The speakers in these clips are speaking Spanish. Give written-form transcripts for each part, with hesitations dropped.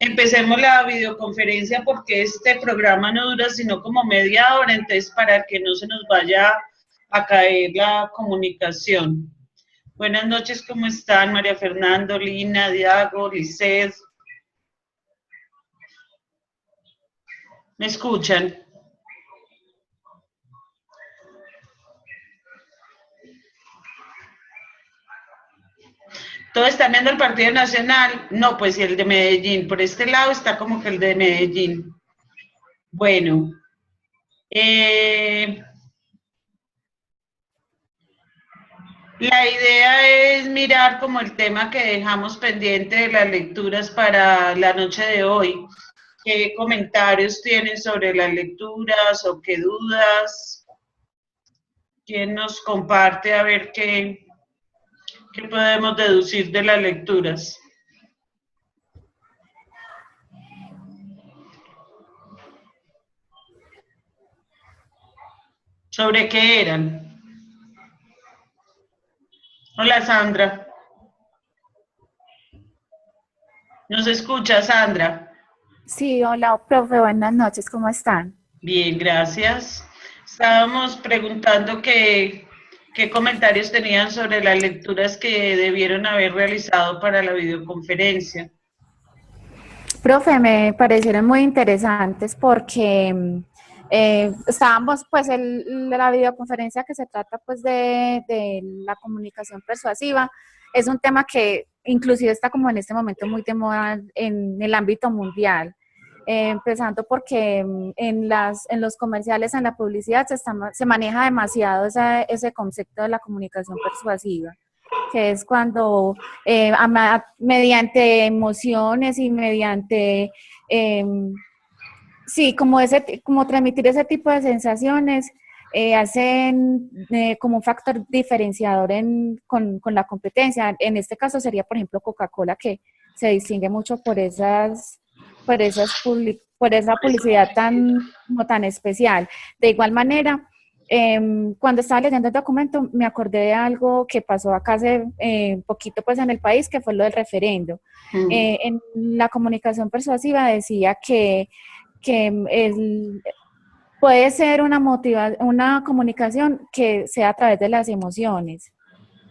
Empecemos la videoconferencia porque este programa no dura sino como media hora, entonces para que no se nos vaya a caer la comunicación. Buenas noches, ¿cómo están? María Fernando, Lina, Diago, Lisset. ¿Me escuchan? ¿Todos están viendo el Partido Nacional? No, pues y el de Medellín. Por este lado está como que el de Medellín. Bueno. La idea es mirar como el tema que dejamos pendiente de las lecturas para la noche de hoy. ¿Qué comentarios tienen sobre las lecturas o qué dudas? ¿Quién nos comparte a ver qué podemos deducir de las lecturas? ¿Sobre qué eran? Hola, Sandra. ¿Nos escucha, Sandra? Sí, hola, profe, buenas noches, ¿cómo están? Bien, gracias. Estábamos preguntando qué comentarios tenían sobre las lecturas que debieron haber realizado para la videoconferencia. Profe, me parecieron muy interesantes porque estábamos, pues, la videoconferencia que se trata, pues, de la comunicación persuasiva, es un tema que inclusive está como en este momento muy de moda en el ámbito mundial. Empezando porque en los comerciales, en la publicidad, se maneja demasiado ese concepto de la comunicación persuasiva, que es cuando mediante emociones y mediante, sí, como transmitir ese tipo de sensaciones, hacen como un factor diferenciador con la competencia. En este caso sería, por ejemplo, Coca-Cola, que se distingue mucho por esa publicidad tan especial. De igual manera, cuando estaba leyendo el documento me acordé de algo que pasó acá hace poquito, pues, en el país, que fue lo del referendo. En la comunicación persuasiva decía que puede ser una comunicación que sea a través de las emociones.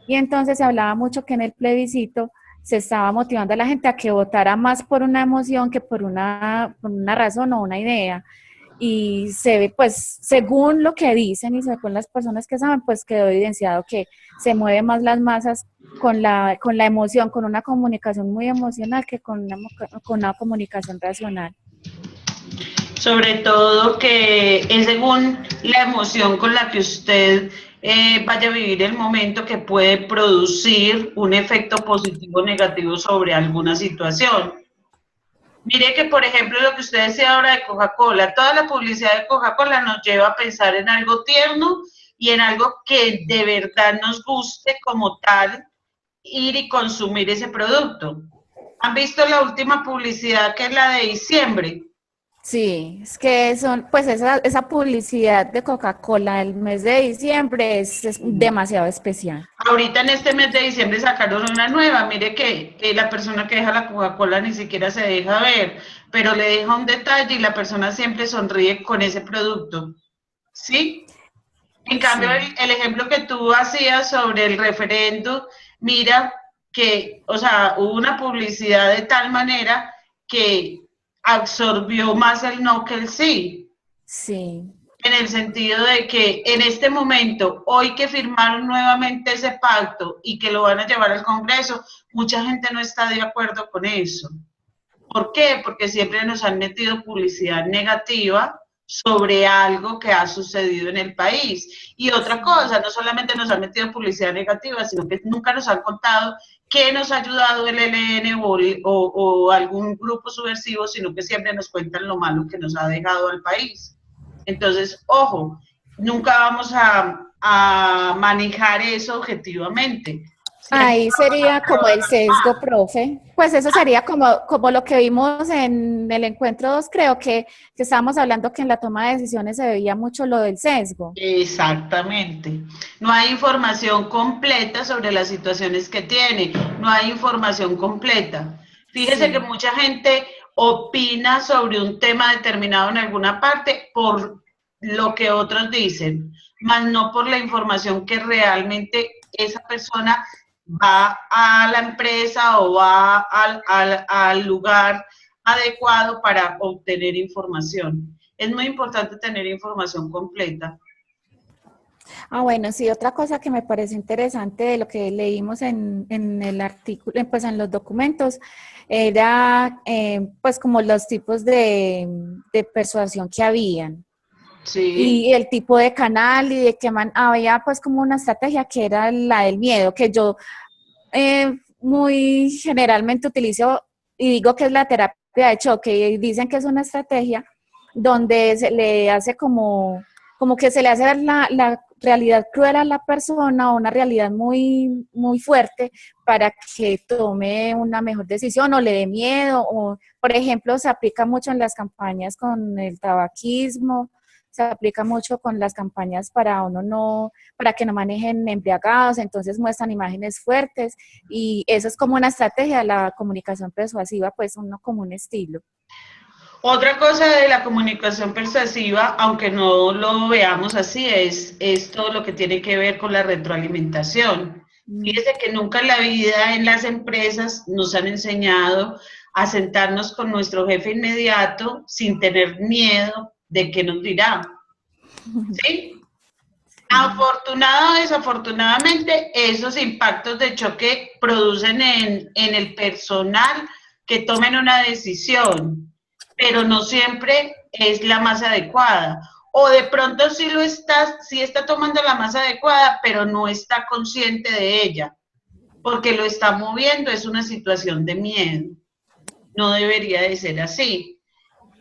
Y entonces se hablaba mucho que en el plebiscito se estaba motivando a la gente a que votara más por una emoción que por una razón o una idea. Y se ve, pues, según lo que dicen y según las personas que saben, pues quedó evidenciado que se mueven más las masas con la emoción, con una comunicación muy emocional que con una comunicación racional. Sobre todo que es según la emoción con la que usted vaya a vivir el momento que puede producir un efecto positivo o negativo sobre alguna situación. Mire que, por ejemplo, lo que usted decía ahora de Coca-Cola, toda la publicidad de Coca-Cola nos lleva a pensar en algo tierno y en algo que de verdad nos guste como tal, ir y consumir ese producto. ¿Han visto la última publicidad que es la de diciembre? Sí, es que pues esa publicidad de Coca-Cola el mes de diciembre es demasiado especial. Ahorita en este mes de diciembre sacaron una nueva, mire que la persona que deja la Coca-Cola ni siquiera se deja ver, pero le deja un detalle y la persona siempre sonríe con ese producto, ¿sí? En cambio, Sí. el ejemplo que tú hacías sobre el referendo, mira que, o sea, hubo una publicidad de tal manera que absorbió más el no que el sí. Sí. En el sentido de que en este momento, hoy que firmaron nuevamente ese pacto y que lo van a llevar al Congreso, mucha gente no está de acuerdo con eso. ¿Por qué? Porque siempre nos han metido publicidad negativa sobre algo que ha sucedido en el país. Y otra cosa, no solamente nos han metido publicidad negativa, sino que nunca nos han contado qué nos ha ayudado el ELN o algún grupo subversivo, sino que siempre nos cuentan lo malo que nos ha dejado al país. Entonces, ojo, nunca vamos a manejar eso objetivamente. Siempre Ahí sería como el sesgo, profe. Pues eso sería como lo que vimos en el encuentro 2, creo que estábamos hablando que en la toma de decisiones se veía mucho lo del sesgo. Exactamente. No hay información completa sobre las situaciones que tiene, no hay información completa. Fíjese que Sí. mucha gente opina sobre un tema determinado en alguna parte por lo que otros dicen, más no por la información que realmente esa persona va a la empresa o va al lugar adecuado para obtener información. Es muy importante tener información completa. Ah, bueno, sí, otra cosa que me parece interesante de lo que leímos en el artículo, pues en los documentos, era pues como los tipos de persuasión que habían. Sí. Y el tipo de canal y de que había pues como una estrategia que era la del miedo, que yo muy generalmente utilizo y digo que es la terapia de choque, y dicen que es una estrategia donde se le hace como que se le hace ver la realidad cruel a la persona o una realidad muy, muy fuerte para que tome una mejor decisión o le dé miedo. O, por ejemplo, se aplica mucho en las campañas con el tabaquismo, se aplica mucho con las campañas para que no manejen embriagados, entonces muestran imágenes fuertes y eso es como una estrategia de la comunicación persuasiva, pues uno como un estilo. Otra cosa de la comunicación persuasiva, aunque no lo veamos así, es todo lo que tiene que ver con la retroalimentación. Fíjese que nunca en la vida en las empresas nos han enseñado a sentarnos con nuestro jefe inmediato sin tener miedo de qué nos dirá. ¿Sí? Afortunado o desafortunadamente, esos impactos de choque producen en el personal que tomen una decisión, pero no siempre es la más adecuada. O de pronto sí está tomando la más adecuada, pero no está consciente de ella, porque lo está moviendo, es una situación de miedo. No debería de ser así.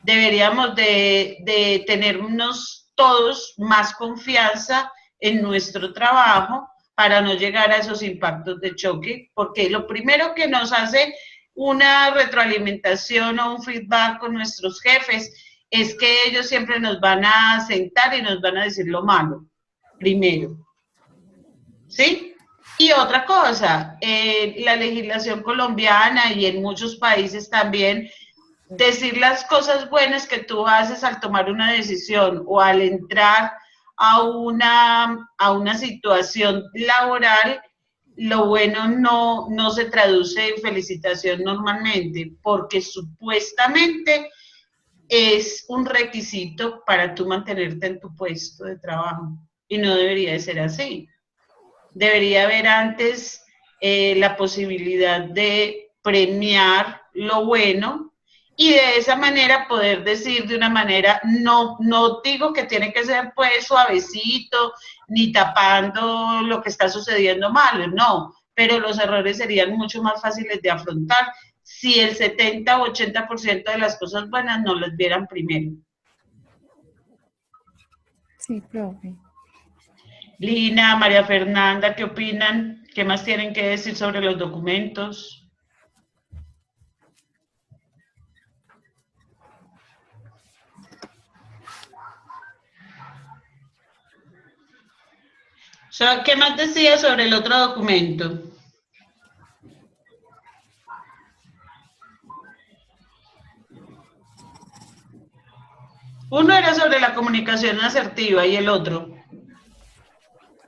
Deberíamos de tenernos todos más confianza en nuestro trabajo para no llegar a esos impactos de choque, porque lo primero que nos hace una retroalimentación o un feedback con nuestros jefes es que ellos siempre nos van a sentar y nos van a decir lo malo, primero. ¿Sí? Y otra cosa, la legislación colombiana y en muchos países también, decir las cosas buenas que tú haces al tomar una decisión o al entrar a una situación laboral, lo bueno no se traduce en felicitación normalmente, porque supuestamente es un requisito para tú mantenerte en tu puesto de trabajo y no debería de ser así. Debería haber antes la posibilidad de premiar lo bueno y de esa manera poder decir de una manera, no digo que tiene que ser pues suavecito, ni tapando lo que está sucediendo malo, no, pero los errores serían mucho más fáciles de afrontar si el 70 o 80% de las cosas buenas no las vieran primero. Sí, profe. Lina, María Fernanda, ¿qué opinan? ¿Qué más tienen que decir sobre los documentos? ¿Qué más decía sobre el otro documento? Uno era sobre la comunicación asertiva y el otro.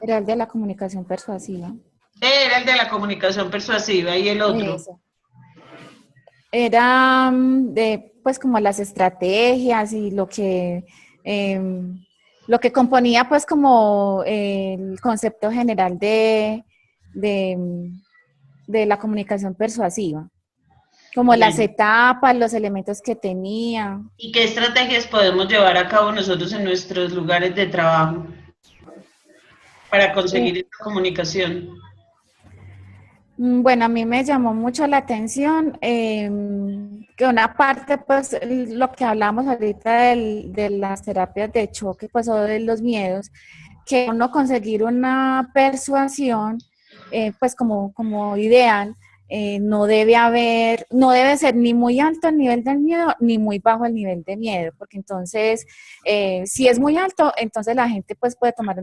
Era el de la comunicación persuasiva. Era el de la comunicación persuasiva y el otro. Eso. Era de, pues, como las estrategias y lo que componía, pues, como el concepto general de la comunicación persuasiva. Como Bueno. las etapas, los elementos que tenía. ¿Y qué estrategias podemos llevar a cabo nosotros en nuestros lugares de trabajo para conseguir esta comunicación? Bueno, a mí me llamó mucho la atención que una parte, pues, lo que hablamos ahorita de las terapias de choque, pues, o de los miedos, que uno conseguir una persuasión, pues, como ideal, no debe ser ni muy alto el nivel del miedo, ni muy bajo el nivel de miedo, porque entonces, si es muy alto, entonces la gente pues puede tomar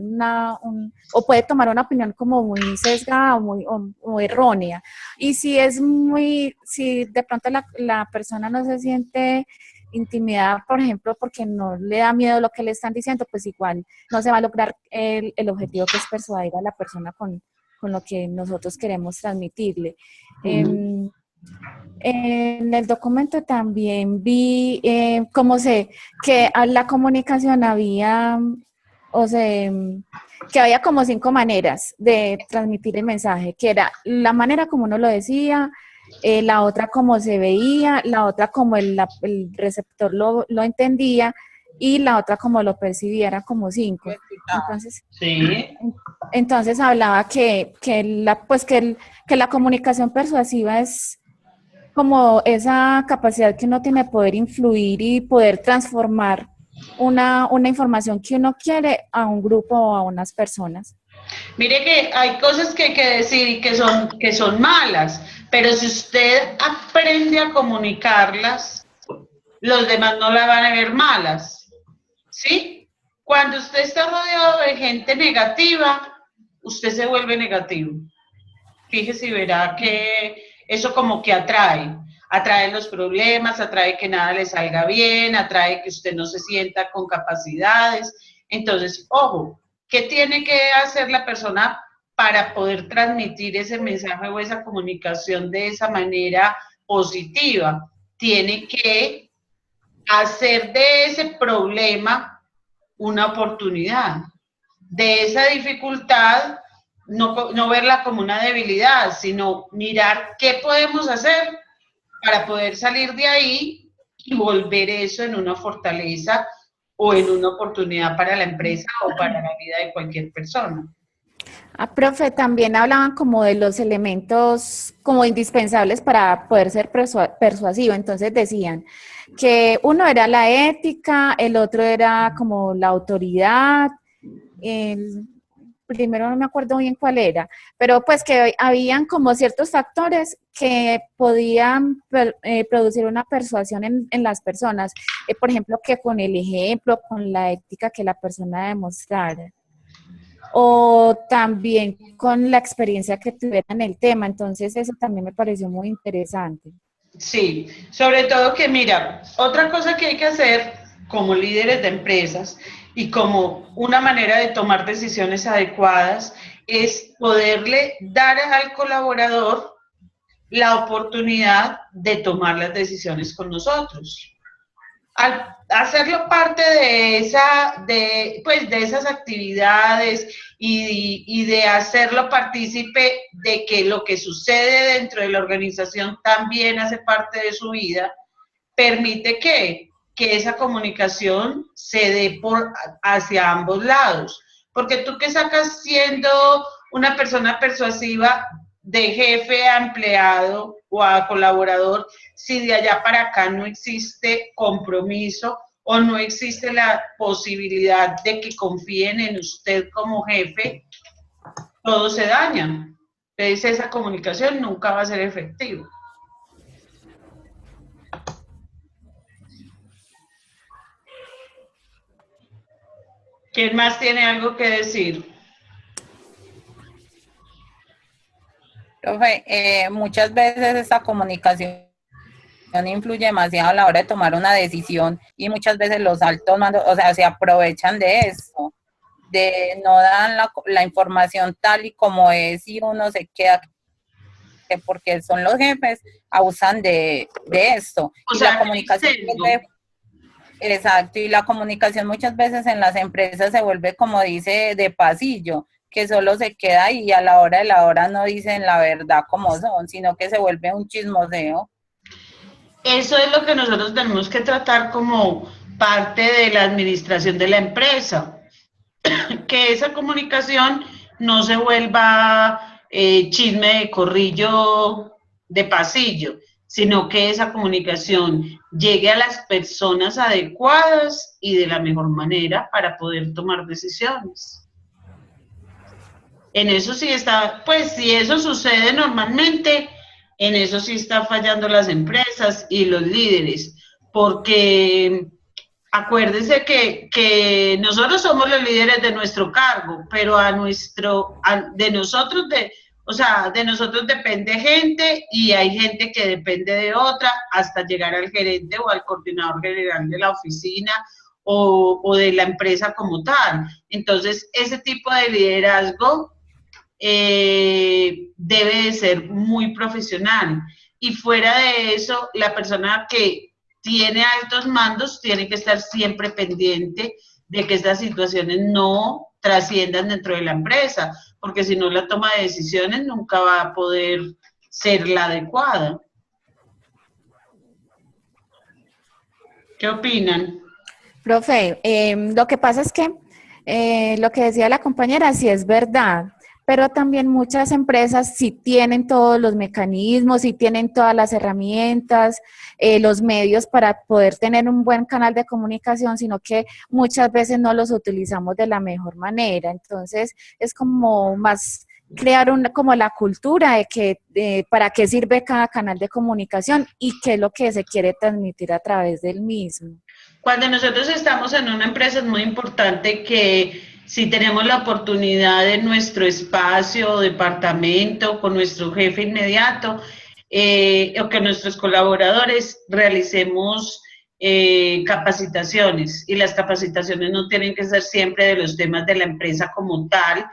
o puede tomar una opinión como muy sesgada o errónea. Y si de pronto la persona no se siente intimidada, por ejemplo, porque no le da miedo lo que le están diciendo, pues igual no se va a lograr el objetivo, que es persuadir a la persona con lo que nosotros queremos transmitirle. En el documento también vi que a la comunicación había, o sea, que había como 5 maneras de transmitir el mensaje, que era la manera como uno lo decía, la otra como se veía, la otra como el receptor lo entendía, y la otra como lo percibía, era como 5. Entonces, sí. entonces hablaba que la comunicación persuasiva es como esa capacidad que uno tiene de poder influir y poder transformar una información que uno quiere a un grupo o a unas personas. Mire que hay cosas que hay que decir y que son malas, pero si usted aprende a comunicarlas, los demás no la van a ver malas, ¿sí? Cuando usted está rodeado de gente negativa, usted se vuelve negativo. Fíjese y verá que eso como que atrae los problemas, atrae que nada le salga bien, atrae que usted no se sienta con capacidades. Entonces, ojo, ¿qué tiene que hacer la persona para poder transmitir ese mensaje o esa comunicación de esa manera positiva? Tiene que hacer de ese problema una oportunidad, de esa dificultad no verla como una debilidad, sino mirar qué podemos hacer para poder salir de ahí y volver eso en una fortaleza o en una oportunidad para la empresa o para la vida de cualquier persona. Profe, también hablaban como de los elementos como indispensables para poder ser persuasivo. Entonces decían que uno era la ética, el otro era como la autoridad, el primero no me acuerdo bien cuál era, pero pues que habían como ciertos factores que podían producir una persuasión en las personas. Por ejemplo, que con el ejemplo, con la ética que la persona demostrara, o también con la experiencia que tuviera en el tema. Entonces eso también me pareció muy interesante. Sí, sobre todo que mira, otra cosa que hay que hacer como líderes de empresas y como una manera de tomar decisiones adecuadas es poderle dar al colaborador la oportunidad de tomar las decisiones con nosotros. Al hacerlo parte de esas actividades y de hacerlo partícipe de que lo que sucede dentro de la organización también hace parte de su vida, permite que esa comunicación se dé hacia ambos lados. Porque tú que sacas siendo una persona persuasiva de jefe a empleado o a colaborador, si de allá para acá no existe compromiso o no existe la posibilidad de que confíen en usted como jefe, todo se daña. Entonces esa comunicación nunca va a ser efectiva. ¿Quién más tiene algo que decir? Profe, muchas veces esta comunicación influye demasiado a la hora de tomar una decisión y muchas veces los altos mandos, o sea, se aprovechan de esto, de no dan la información tal y como es y uno se queda que porque son los jefes, abusan de esto. O y sea, la comunicación exacto, y la comunicación muchas veces en las empresas se vuelve, como dice, de pasillo, que solo se queda ahí y a la hora de la hora no dicen la verdad como son, sino que se vuelve un chismoseo. Eso es lo que nosotros tenemos que tratar como parte de la administración de la empresa, que esa comunicación no se vuelva chisme de corrillo de pasillo, sino que esa comunicación llegue a las personas adecuadas y de la mejor manera para poder tomar decisiones. En eso sí está, pues si eso sucede normalmente, En eso sí están fallando las empresas y los líderes, porque acuérdense que nosotros somos los líderes de nuestro cargo, pero de nosotros, o sea, de nosotros depende gente y hay gente que depende de otra hasta llegar al gerente o al coordinador general de la oficina o de la empresa como tal. Entonces, ese tipo de liderazgo debe de ser muy profesional. Y fuera de eso, la persona que tiene altos mandos tiene que estar siempre pendiente de que estas situaciones no trasciendan dentro de la empresa, porque si no la toma de decisiones nunca va a poder ser la adecuada. ¿Qué opinan? Profe, lo que pasa es que lo que decía la compañera sí es verdad, pero también muchas empresas sí tienen todos los mecanismos, sí tienen todas las herramientas, los medios para poder tener un buen canal de comunicación, sino que muchas veces no los utilizamos de la mejor manera. Entonces, es como más crear como la cultura de que para qué sirve cada canal de comunicación y qué es lo que se quiere transmitir a través del mismo. Cuando nosotros estamos en una empresa es muy importante que si tenemos la oportunidad en nuestro espacio o departamento con nuestro jefe inmediato o que nuestros colaboradores realicemos capacitaciones, y las capacitaciones no tienen que ser siempre de los temas de la empresa como tal,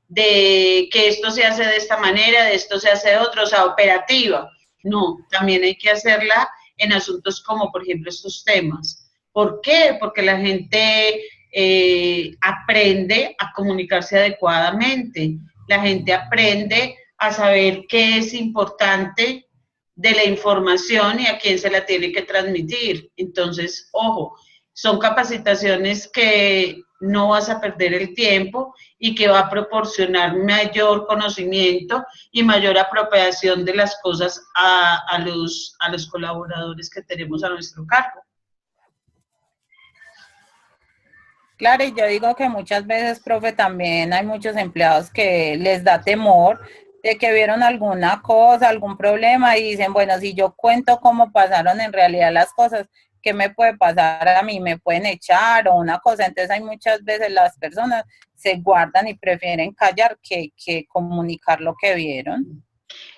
de que esto se hace de esta manera, de esto se hace de otro, o sea, operativa. No, también hay que hacerla en asuntos como, por ejemplo, estos temas. ¿Por qué? Porque la gente aprende a comunicarse adecuadamente, la gente aprende a saber qué es importante de la información y a quién se la tiene que transmitir. Entonces, ojo, son capacitaciones que no vas a perder el tiempo y que va a proporcionar mayor conocimiento y mayor apropiación de las cosas a los colaboradores que tenemos a nuestro cargo. Claro, y yo digo que muchas veces, profe, también hay muchos empleados que les da temor de que vieron alguna cosa, algún problema y dicen, bueno, si yo cuento cómo pasaron en realidad las cosas, ¿qué me puede pasar a mí? ¿Me pueden echar o una cosa? Entonces hay muchas veces las personas se guardan y prefieren callar que comunicar lo que vieron.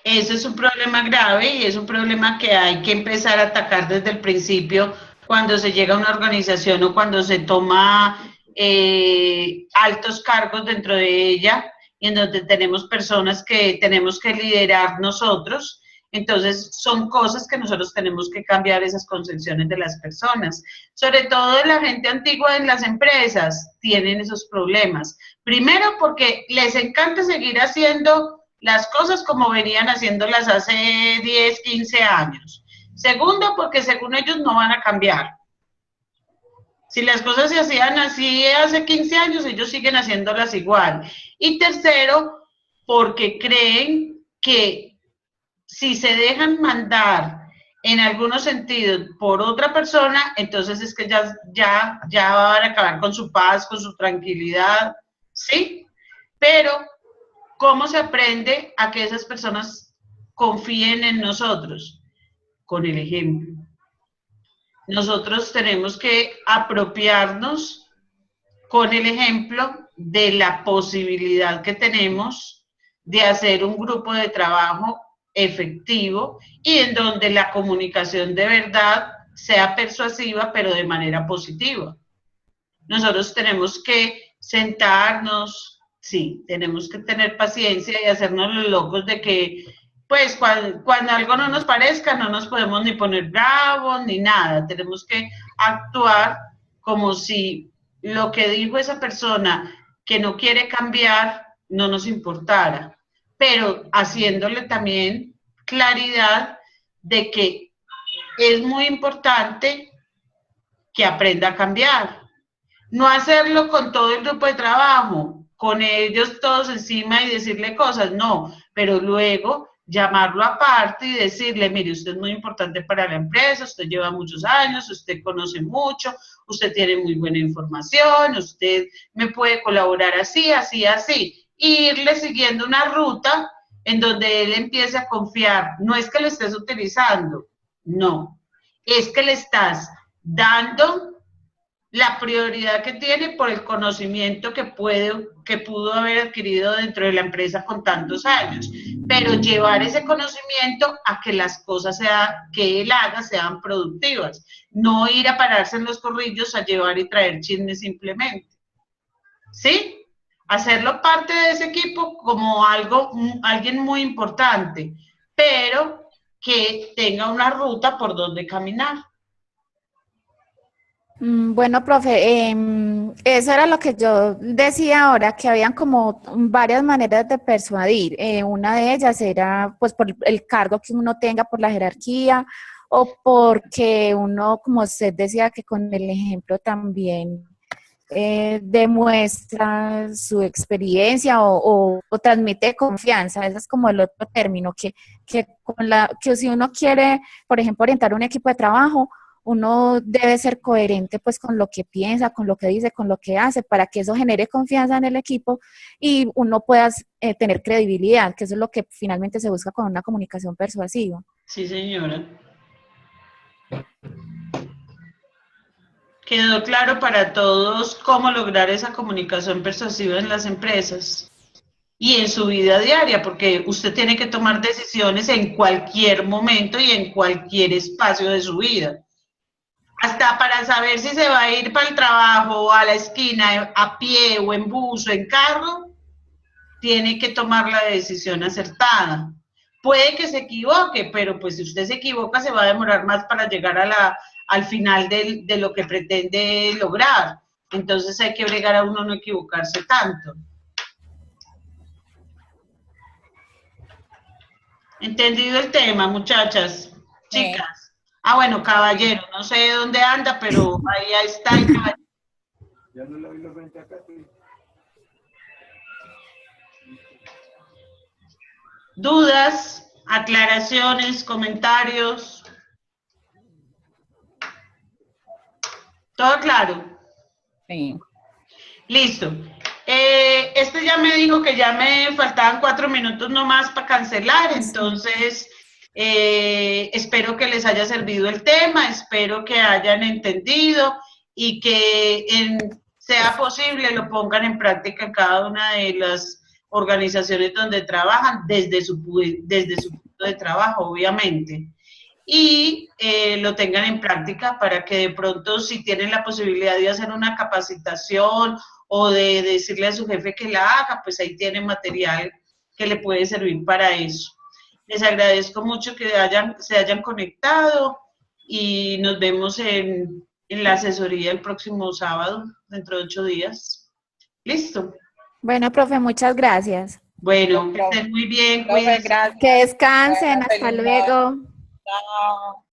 Ese es un problema grave y es un problema que hay que empezar a atacar desde el principio cuando se llega a una organización o cuando se toma altos cargos dentro de ella y en donde tenemos personas que tenemos que liderar nosotros. Entonces, son cosas que nosotros tenemos que cambiar, esas concepciones de las personas. Sobre todo la gente antigua en las empresas tienen esos problemas. Primero, porque les encanta seguir haciendo las cosas como venían haciéndolas hace 10, 15 años. Segundo, porque según ellos no van a cambiar. Si las cosas se hacían así hace 15 años, ellos siguen haciéndolas igual. Y tercero, porque creen que si se dejan mandar en algunos sentidos por otra persona, entonces es que ya van a acabar con su paz, con su tranquilidad, ¿sí? Pero, ¿cómo se aprende a que esas personas confíen en nosotros? Con el ejemplo. Nosotros tenemos que apropiarnos con el ejemplo de la posibilidad que tenemos de hacer un grupo de trabajo efectivo y en donde la comunicación de verdad sea persuasiva, pero de manera positiva. Nosotros tenemos que sentarnos, sí, tenemos que tener paciencia y hacernos los locos de que, pues, cuando algo no nos parezca, no nos podemos ni poner bravos ni nada. Tenemos que actuar como si lo que dijo esa persona que no quiere cambiar no nos importara, pero haciéndole también claridad de que es muy importante que aprenda a cambiar. No hacerlo con todo el grupo de trabajo, con ellos todos encima y decirle cosas, no, pero luego llamarlo aparte y decirle, mire, usted es muy importante para la empresa, usted lleva muchos años, usted conoce mucho, usted tiene muy buena información, usted me puede colaborar así, así, así, e irle siguiendo una ruta en donde él empiece a confiar. No es que lo estés utilizando, no, es que le estás dando la prioridad que tiene por el conocimiento que pudo haber adquirido dentro de la empresa con tantos años, pero llevar ese conocimiento a que las cosas que él haga sean productivas, no ir a pararse en los corrillos a llevar y traer chismes simplemente, ¿sí? Hacerlo parte de ese equipo como alguien muy importante, pero que tenga una ruta por donde caminar. Bueno, profe, eso era lo que yo decía ahora, que habían como varias maneras de persuadir. Una de ellas era pues por el cargo que uno tenga, por la jerarquía, o porque uno, como usted decía, que con el ejemplo también demuestra su experiencia o transmite confianza. Ese es como el otro término, que si uno quiere, por ejemplo, orientar un equipo de trabajo, uno debe ser coherente pues con lo que piensa, con lo que dice, con lo que hace, para que eso genere confianza en el equipo y uno pueda tener credibilidad, que eso es lo que finalmente se busca con una comunicación persuasiva. Sí, señora. Quedó claro para todos cómo lograr esa comunicación persuasiva en las empresas y en su vida diaria, porque usted tiene que tomar decisiones en cualquier momento y en cualquier espacio de su vida. Hasta para saber si se va a ir para el trabajo o a la esquina a pie o en bus o en carro, tiene que tomar la decisión acertada. Puede que se equivoque, pero pues si usted se equivoca se va a demorar más para llegar al final de lo que pretende lograr. Entonces hay que bregar a uno no equivocarse tanto. ¿Entendido el tema, muchachas? Chicas. Ah, bueno, caballero, no sé dónde anda, pero ahí está el caballero. Ya no lo vi lo frente acá. ¿Dudas, aclaraciones, comentarios? ¿Todo claro? Sí. Listo. Este ya me dijo que ya me faltaban 4 minutos nomás para cancelar, entonces espero que les haya servido el tema, espero que hayan entendido y que sea posible lo pongan en práctica en cada una de las organizaciones donde trabajan, desde su punto de trabajo, obviamente. Y lo tengan en práctica para que de pronto, si tienen la posibilidad de hacer una capacitación o de decirle a su jefe que la haga, pues ahí tienen material que le puede servir para eso. Les agradezco mucho que se hayan conectado y nos vemos en la asesoría el próximo sábado, dentro de 8 días. ¿Listo? Bueno, profe, muchas gracias. Bueno, que estén muy bien, Profe, cuídense. gracias. Que descansen, hasta luego. Chao.